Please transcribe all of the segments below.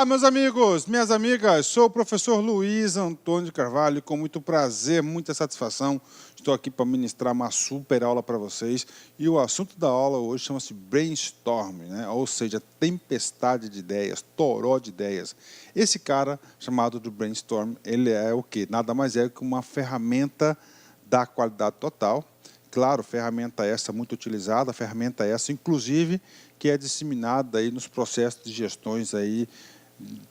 Meus amigos, minhas amigas, sou o professor Luiz Antônio de Carvalho, com muito prazer, muita satisfação, estou aqui para ministrar uma super aula para vocês, e o assunto da aula hoje chama-se brainstorming, né? Ou seja, tempestade de ideias, toró de ideias. Esse cara, chamado de brainstorm, ele é o quê? Nada mais é que uma ferramenta da qualidade total. Claro, ferramenta essa muito utilizada, ferramenta essa, inclusive, que é disseminada aí nos processos de gestões aí,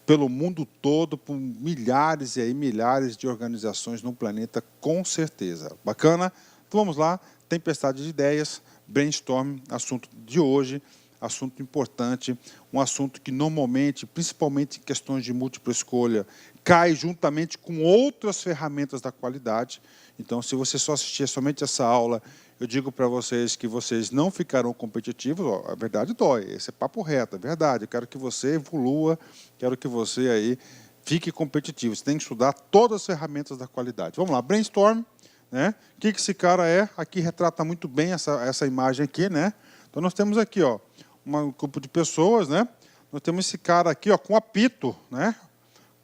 pelo mundo todo, por milhares e aí milhares de organizações no planeta, com certeza. Bacana? Então vamos lá, tempestade de ideias, brainstorm, assunto de hoje, assunto importante, um assunto que normalmente, principalmente em questões de múltipla escolha, cai juntamente com outras ferramentas da qualidade. Então, se você só assistir somente essa aula, eu digo para vocês que vocês não ficarão competitivos. Ó, a verdade dói, esse é papo reto, é verdade. Eu quero que você evolua, quero que você aí fique competitivo. Você tem que estudar todas as ferramentas da qualidade. Vamos lá, brainstorm, né? O que esse cara é? Aqui retrata muito bem essa imagem aqui, né? Então nós temos aqui, ó, um grupo de pessoas, né? Nós temos esse cara aqui, ó, com apito, né?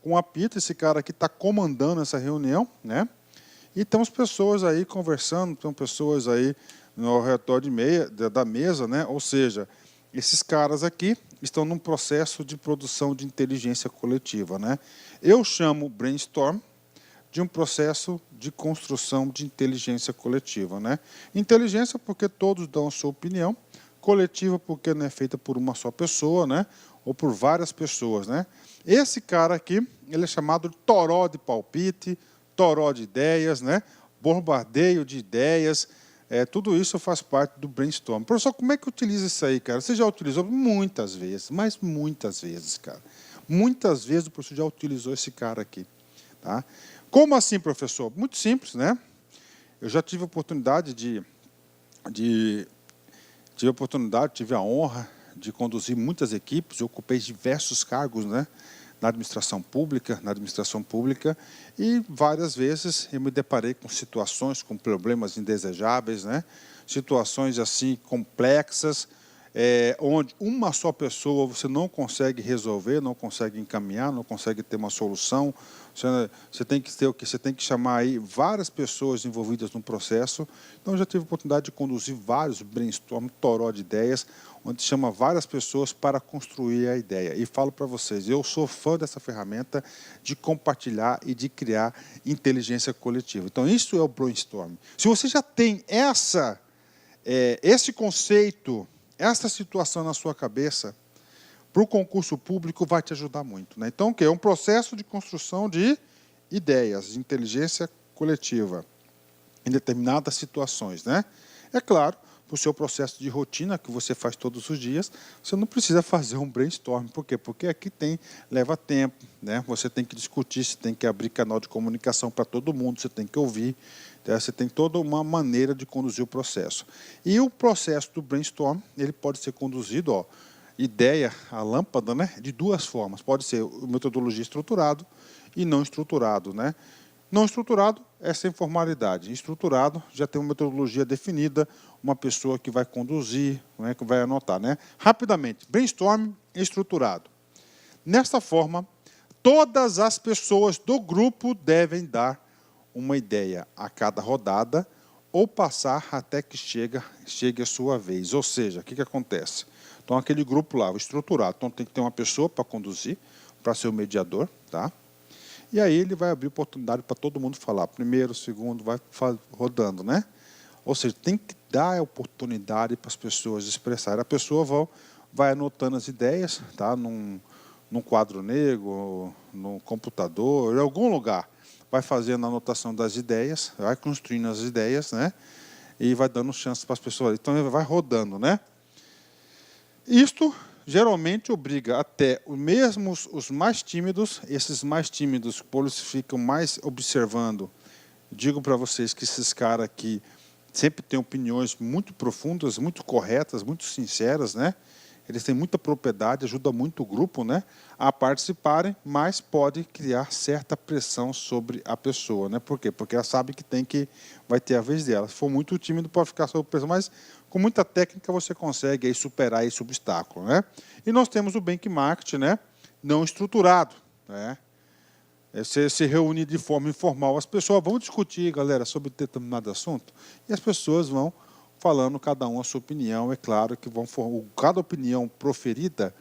Com apito, esse cara aqui está comandando essa reunião, né? E temos pessoas aí conversando, tem pessoas aí ao redor da mesa, né? Ou seja, esses caras aqui estão num processo de produção de inteligência coletiva, né? Eu chamo brainstorm de um processo de construção de inteligência coletiva, né? Inteligência porque todos dão a sua opinião, coletiva porque não é feita por uma só pessoa, né? Ou por várias pessoas, né? Esse cara aqui, ele é chamado de toró de palpite, toró de ideias, né? Bombardeio de ideias, tudo isso faz parte do brainstorm. Professor, como é que utiliza isso aí, cara? Você já utilizou muitas vezes, mas muitas vezes, cara. Muitas vezes o professor já utilizou esse cara aqui, tá? Como assim, professor? Muito simples, né? Eu já tive a oportunidade tive a honra de conduzir muitas equipes, eu ocupei diversos cargos, né? Na administração pública, e várias vezes eu me deparei com situações, com problemas indesejáveis, né? Situações assim complexas, onde uma só pessoa você não consegue resolver, não consegue encaminhar, não consegue ter uma solução. Você tem que ter o que? Você tem que chamar aí várias pessoas envolvidas no processo. Então, eu já tive a oportunidade de conduzir vários brainstorm, toró de ideias, onde chama várias pessoas para construir a ideia. E falo para vocês, eu sou fã dessa ferramenta de compartilhar e de criar inteligência coletiva. Então, isso é o brainstorm. Se você já tem esse conceito, essa situação na sua cabeça, para o concurso público vai te ajudar muito, né? Então, o que? É um processo de construção de ideias, de inteligência coletiva, em determinadas situações, né? É claro, para o seu processo de rotina, que você faz todos os dias, você não precisa fazer um brainstorm. Por quê? Porque aqui leva tempo, né? Você tem que discutir, você tem que abrir canal de comunicação para todo mundo, você tem que ouvir, né? Você tem toda uma maneira de conduzir o processo. E o processo do brainstorm, ele pode ser conduzido, ó, ideia, a lâmpada, né? De duas formas. Pode ser metodologia estruturado e não estruturado, né? Não estruturado é sem formalidade. Estruturado já tem uma metodologia definida, uma pessoa que vai conduzir, né, que vai anotar, né? Rapidamente, brainstorm estruturado. Nesta forma, todas as pessoas do grupo devem dar uma ideia a cada rodada ou passar até que chegue a sua vez. Ou seja, o que acontece? Então, aquele grupo lá, o estruturado, então tem que ter uma pessoa para conduzir, para ser o mediador, tá? E aí ele vai abrir oportunidade para todo mundo falar. Primeiro, segundo, vai rodando, né? Ou seja, tem que dar a oportunidade para as pessoas expressarem. A pessoa vai anotando as ideias, tá? Num quadro negro, no computador, em algum lugar. Vai fazendo a anotação das ideias, vai construindo as ideias, né? E vai dando chance para as pessoas. Então, ele vai rodando, né? Isto geralmente obriga até mesmo os mais tímidos, esses mais tímidos, por eles ficam mais observando. Digo para vocês que esses caras aqui sempre têm opiniões muito profundas, muito corretas, muito sinceras, né? Eles têm muita propriedade, ajuda muito o grupo, né, a participarem, mas pode criar certa pressão sobre a pessoa, né? Por quê? Porque ela sabe que vai ter a vez dela. Se for muito tímido, pode ficar sob pressão, mas com muita técnica você consegue aí superar esse obstáculo, né? E nós temos o benchmark, né? não estruturado, né? Você se reúne de forma informal, as pessoas vão discutir, galera, sobre determinado assunto, e as pessoas vão falando cada um a sua opinião. É claro que cada opinião proferida,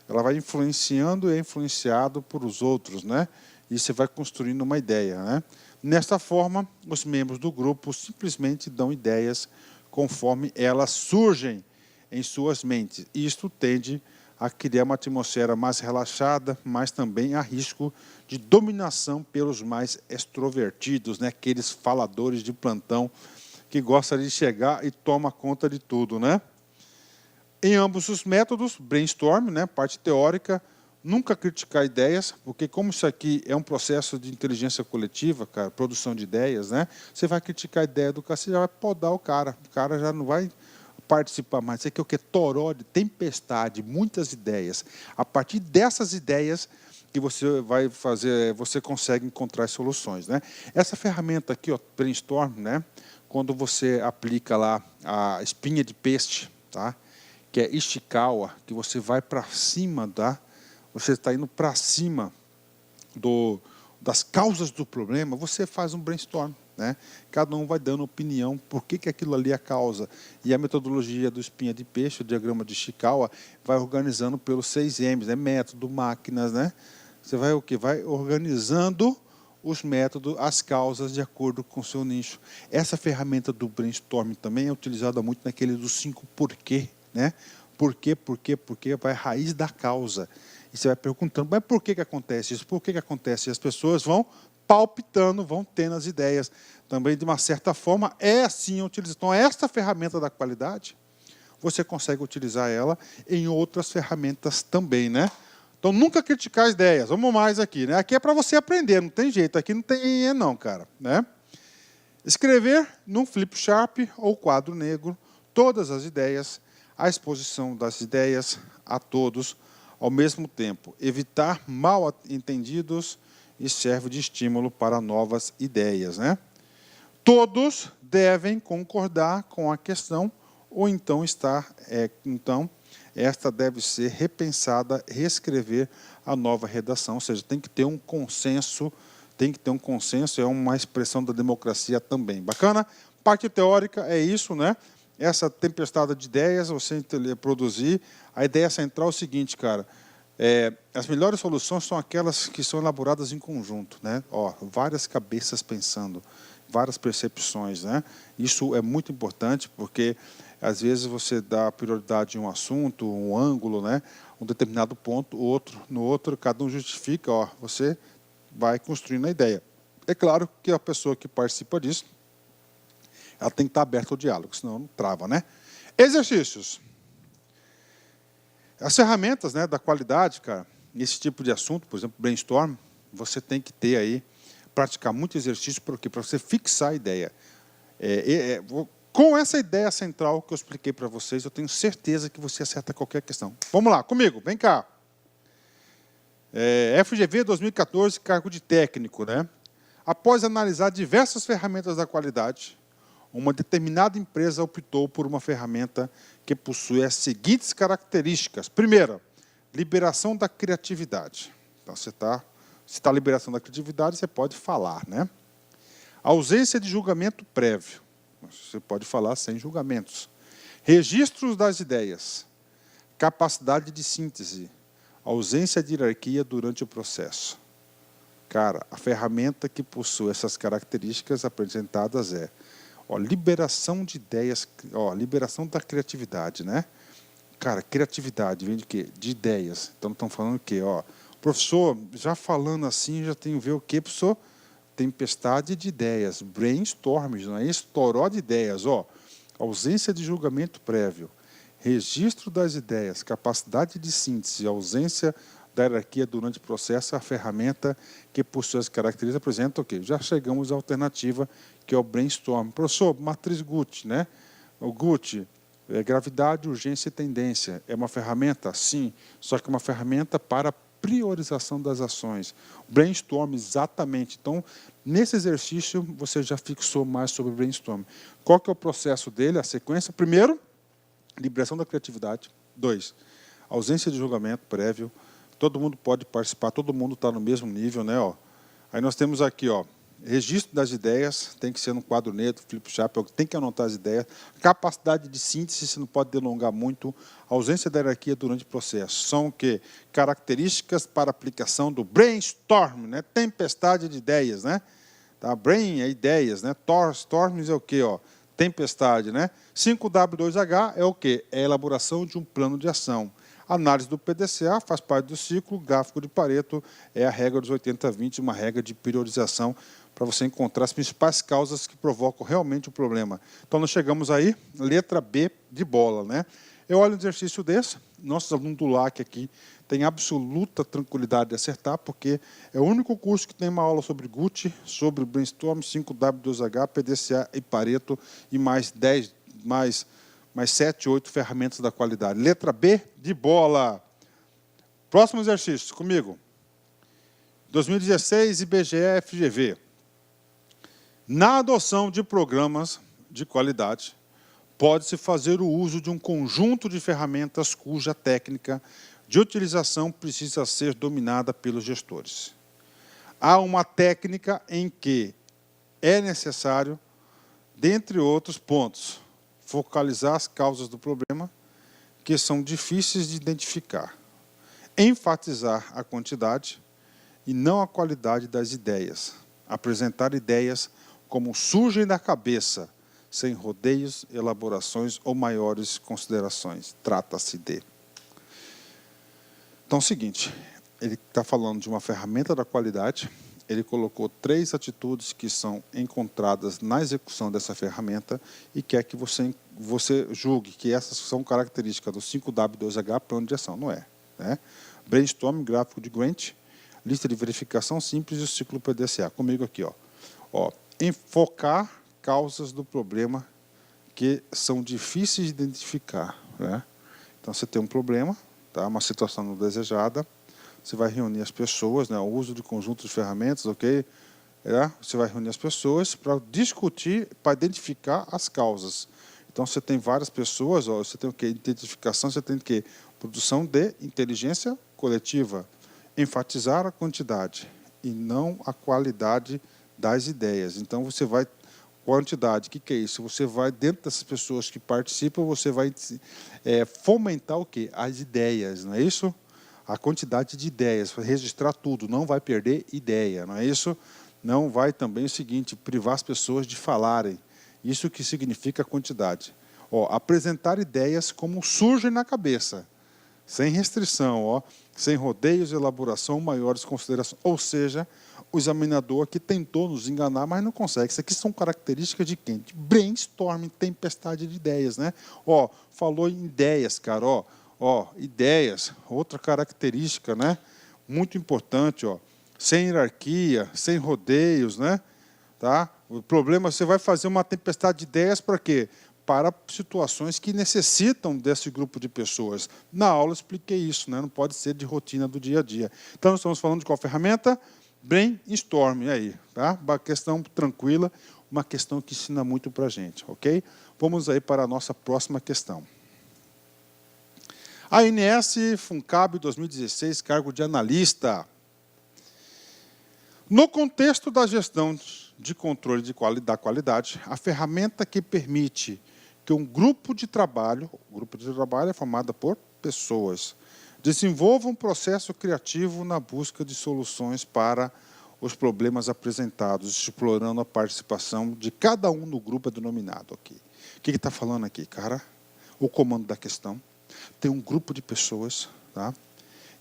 ela vai influenciando e é influenciado por os outros, né? E você vai construindo uma ideia, né? Nesta forma, os membros do grupo simplesmente dão ideias conforme elas surgem em suas mentes. Isto tende a criar uma atmosfera mais relaxada, mas também há risco de dominação pelos mais extrovertidos, né? Aqueles faladores de plantão que gostam de chegar e toma conta de tudo, né? Em ambos os métodos, brainstorm, né, parte teórica, nunca criticar ideias, porque como isso aqui é um processo de inteligência coletiva, cara, produção de ideias, né, você vai criticar a ideia do cara, você já vai podar o cara já não vai participar mais. Isso aqui é o que? Toró de tempestade, muitas ideias. A partir dessas ideias que você vai fazer, você consegue encontrar soluções, né? Essa ferramenta aqui, ó, brainstorm, né, quando você aplica lá a espinha de peixe, tá? Que é Ishikawa, que você vai para cima você está indo para cima das causas do problema, você faz um brainstorm, né? Cada um vai dando opinião, por que aquilo ali é a causa. E a metodologia do espinha de peixe, o diagrama de Ishikawa, vai organizando pelos 6 M's, né? Método, máquinas, né? Você vai o quê? Vai organizando os métodos, as causas de acordo com o seu nicho. Essa ferramenta do brainstorm também é utilizada muito naquele dos 5 porquê, né? Por quê, vai à raiz da causa. E você vai perguntando, mas por que acontece isso? Por que acontece? E as pessoas vão palpitando, vão tendo as ideias. Também, de uma certa forma, é assim utilizado. Então, esta ferramenta da qualidade, você consegue utilizar ela em outras ferramentas também, né? Então, nunca criticar as ideias. Vamos mais aqui, né? Aqui é para você aprender, não tem jeito. Aqui não tem não, cara, né? Escrever num flip chart ou quadro negro todas as ideias, a exposição das ideias a todos ao mesmo tempo. Evitar mal entendidos e serve de estímulo para novas ideias, né? Todos devem concordar com a questão ou então esta deve ser repensada, reescrever a nova redação, ou seja, tem que ter um consenso, é uma expressão da democracia também. Bacana? Parte teórica é isso, né? Essa tempestade de ideias, você produzir. A ideia central é o seguinte, cara, as melhores soluções são aquelas que são elaboradas em conjunto, né? Ó, várias cabeças pensando, várias percepções, né? Isso é muito importante, porque às vezes você dá prioridade em um assunto, um ângulo, né? Um determinado ponto, no outro, cada um justifica, ó, você vai construindo a ideia. É claro que a pessoa que participa disso, ela tem que estar aberta ao diálogo, senão não trava, né? Exercícios. As ferramentas, né, da qualidade, cara, nesse tipo de assunto, por exemplo, brainstorm, você tem que ter aí, praticar muito exercício, para quê? Para você fixar a ideia. Com essa ideia central que eu expliquei para vocês, eu tenho certeza que você acerta qualquer questão. Vamos lá, comigo, vem cá. FGV 2014, cargo de técnico, né? Após analisar diversas ferramentas da qualidade, uma determinada empresa optou por uma ferramenta que possui as seguintes características. Primeira, liberação da criatividade. Então, se está liberação da criatividade, você pode falar, né? Ausência de julgamento prévio. Você pode falar sem julgamentos. Registros das ideias. Capacidade de síntese. Ausência de hierarquia durante o processo. Cara, a ferramenta que possui essas características apresentadas liberação de ideias, liberação da criatividade, né? Cara, criatividade vem de quê? De ideias. Então, estão falando o quê? Professor, já falando assim, já tenho que ver o quê, professor? Tempestade de ideias, brainstorms, não é isso? Toró de ideias, ausência de julgamento prévio, registro das ideias, capacidade de síntese, ausência da hierarquia durante o processo, a ferramenta que possui as características apresenta o quê? Já chegamos à alternativa, que é o brainstorm. Professor, matriz Guth, né? O Guth, gravidade, urgência e tendência. É uma ferramenta? Sim, só que é uma ferramenta para priorização das ações. Brainstorm, exatamente. Então, nesse exercício, você já fixou mais sobre o brainstorm. Qual que é o processo dele, a sequência? Primeiro, liberação da criatividade. 2, ausência de julgamento prévio. Todo mundo pode participar, todo mundo está no mesmo nível, né? Ó. Aí nós temos aqui, ó, registro das ideias, tem que ser no quadro negro, flip chart, tem que anotar as ideias. Capacidade de síntese, você não pode delongar muito. Ausência da hierarquia durante o processo. São o quê? Características para aplicação do brainstorm, né? Tempestade de ideias, né? Tá? Brain é ideias, né? Storms é o quê? Ó? Tempestade, né? 5W2H é o quê? É a elaboração de um plano de ação. Análise do PDCA faz parte do ciclo, gráfico de Pareto é a regra dos 80-20, uma regra de priorização para você encontrar as principais causas que provocam realmente o problema. Então, nós chegamos aí, letra B de bola, né? Eu olho um exercício desse, nossos alunos do LAC aqui têm absoluta tranquilidade de acertar, porque é o único curso que tem uma aula sobre GUT, sobre Brainstorm, 5W2H, PDCA e Pareto, e mais 10, mais 7, 8 ferramentas da qualidade. Letra B de bola. Próximo exercício, comigo. 2016, IBGE, FGV. Na adoção de programas de qualidade, pode-se fazer o uso de um conjunto de ferramentas cuja técnica de utilização precisa ser dominada pelos gestores. Há uma técnica em que é necessário, dentre outros pontos, focalizar as causas do problema, que são difíceis de identificar, enfatizar a quantidade e não a qualidade das ideias, apresentar ideias como surgem da cabeça, sem rodeios, elaborações ou maiores considerações. Trata-se de... Então, é o seguinte, ele está falando de uma ferramenta da qualidade, ele colocou 3 atitudes que são encontradas na execução dessa ferramenta e quer que você julgue que essas são características do 5W2H plano de ação. Não é, né? Brainstorm, gráfico de Gantt, lista de verificação simples e o ciclo PDCA. Comigo aqui, ó, enfocar causas do problema que são difíceis de identificar, né? Então, você tem um problema, tá? Uma situação não desejada, você vai reunir as pessoas, né? O uso de conjunto de ferramentas, ok? Você vai reunir as pessoas para discutir, para identificar as causas. Então, você tem várias pessoas, ó, você tem o quê? Identificação, você tem o quê? Produção de inteligência coletiva. Enfatizar a quantidade e não a qualidade das ideias. Então, você vai... Quantidade, o que é isso? Você vai, dentro dessas pessoas que participam, você vai fomentar o quê? As ideias, não é isso? A quantidade de ideias, registrar tudo, não vai perder ideia, não é isso? Não vai também o seguinte, privar as pessoas de falarem. Isso que significa quantidade. Ó, apresentar ideias como surgem na cabeça, sem restrição, ó, sem rodeios, elaboração, maiores considerações. Ou seja, o examinador aqui tentou nos enganar, mas não consegue. Isso aqui são características de quem? De brainstorming, tempestade de ideias, né? Ó, falou em ideias, cara, ó, ideias, outra característica, né? Muito importante, ó, sem hierarquia, sem rodeios, né? Tá? O problema, você vai fazer uma tempestade de ideias para quê? Para situações que necessitam desse grupo de pessoas. Na aula eu expliquei isso, né? Não pode ser de rotina do dia a dia. Então, nós estamos falando de qual ferramenta? Brainstorm, aí, tá? Uma questão tranquila, uma questão que ensina muito para a gente, ok? Vamos aí para a nossa próxima questão. ANS FUNCAB 2016, cargo de analista. No contexto da gestão de controle da qualidade, a ferramenta que permite que um grupo de trabalho é formado por pessoas, desenvolva um processo criativo na busca de soluções para os problemas apresentados, explorando a participação de cada um no grupo denominado aqui. O que está falando aqui, cara? O comando da questão. Tem um grupo de pessoas, tá?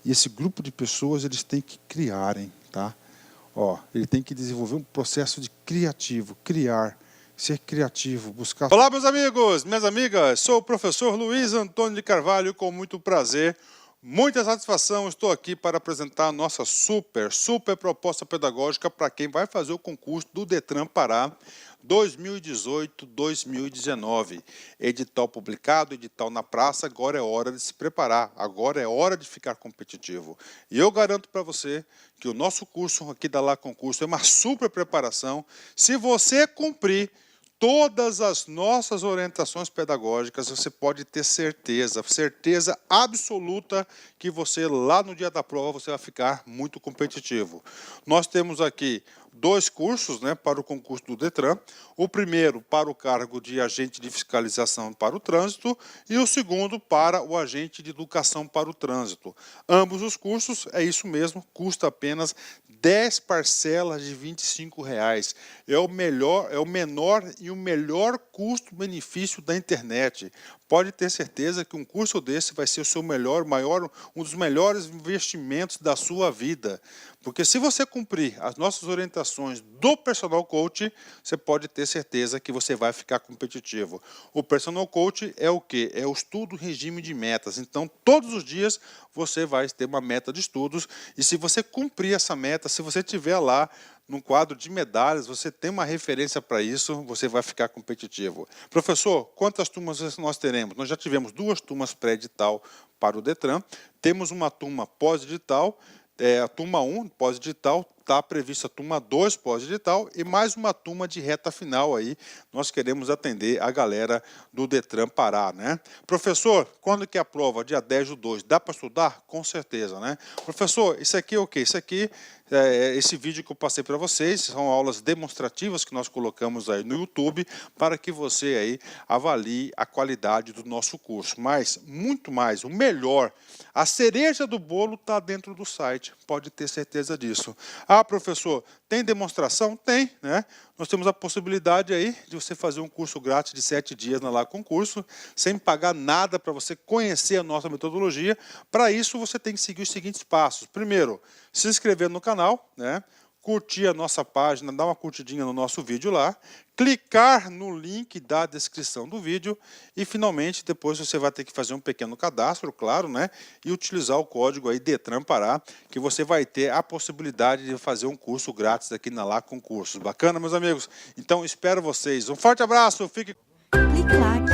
E esse grupo de pessoas, eles têm que criarem, tá? Ó, ele tem que desenvolver um processo de criativo, criar, ser criativo, buscar... Olá, meus amigos, minhas amigas, sou o professor Luiz Antônio de Carvalho, com muito prazer, muita satisfação, estou aqui para apresentar a nossa super proposta pedagógica para quem vai fazer o concurso do Detran Pará 2018-2019. Edital publicado, edital na praça, agora é hora de se preparar, agora é hora de ficar competitivo. E eu garanto para você que o nosso curso aqui da Lá Concurso é uma super preparação. Se você cumprir todas as nossas orientações pedagógicas, você pode ter certeza absoluta que você, lá no dia da prova, você vai ficar muito competitivo. Nós temos aqui 2 cursos, né, para o concurso do Detran. O primeiro para o cargo de agente de fiscalização para o trânsito e o segundo para o agente de educação para o trânsito. Ambos os cursos, é isso mesmo, custa apenas 10 parcelas de R$ 25. É o menor e o melhor custo-benefício da internet. Pode ter certeza que um curso desse vai ser o seu um dos melhores investimentos da sua vida. Porque se você cumprir as nossas orientações do Personal Coach, você pode ter certeza que você vai ficar competitivo. O Personal Coach é o quê? É o estudo regime de metas. Então, todos os dias você vai ter uma meta de estudos e se você cumprir essa meta, se você tiver lá num quadro de medalhas, você tem uma referência para isso, você vai ficar competitivo. Professor, quantas turmas nós teremos? Nós já tivemos 2 turmas pré-edital para o Detran, temos uma turma pós-edital, a turma 1 pós-edital, está prevista a turma 2 pós-edital e mais uma turma de reta final aí. Nós queremos atender a galera do Detran Pará, né? Professor, quando que é a prova? Dia 10/2. Dá para estudar? Com certeza, né? Professor, isso aqui é o quê? Isso aqui esse vídeo que eu passei para vocês são aulas demonstrativas que nós colocamos aí no YouTube para que você aí avalie a qualidade do nosso curso. Mas, muito mais, o melhor, a cereja do bolo está dentro do site, pode ter certeza disso. Ah, professor, tem demonstração? Tem, né? Nós temos a possibilidade aí de você fazer um curso grátis de 7 dias na Lá Concurso, sem pagar nada para você conhecer a nossa metodologia. Para isso, você tem que seguir os seguintes passos. Primeiro, se inscrever no canal, né? Curtir a nossa página, dar uma curtidinha no nosso vídeo lá, clicar no link da descrição do vídeo e, finalmente, depois você vai ter que fazer um pequeno cadastro, claro, né? E utilizar o código aí Detran Pará, que você vai ter a possibilidade de fazer um curso grátis aqui na Lá Concursos. Bacana, meus amigos? Então, espero vocês. Um forte abraço, fique... Clique lá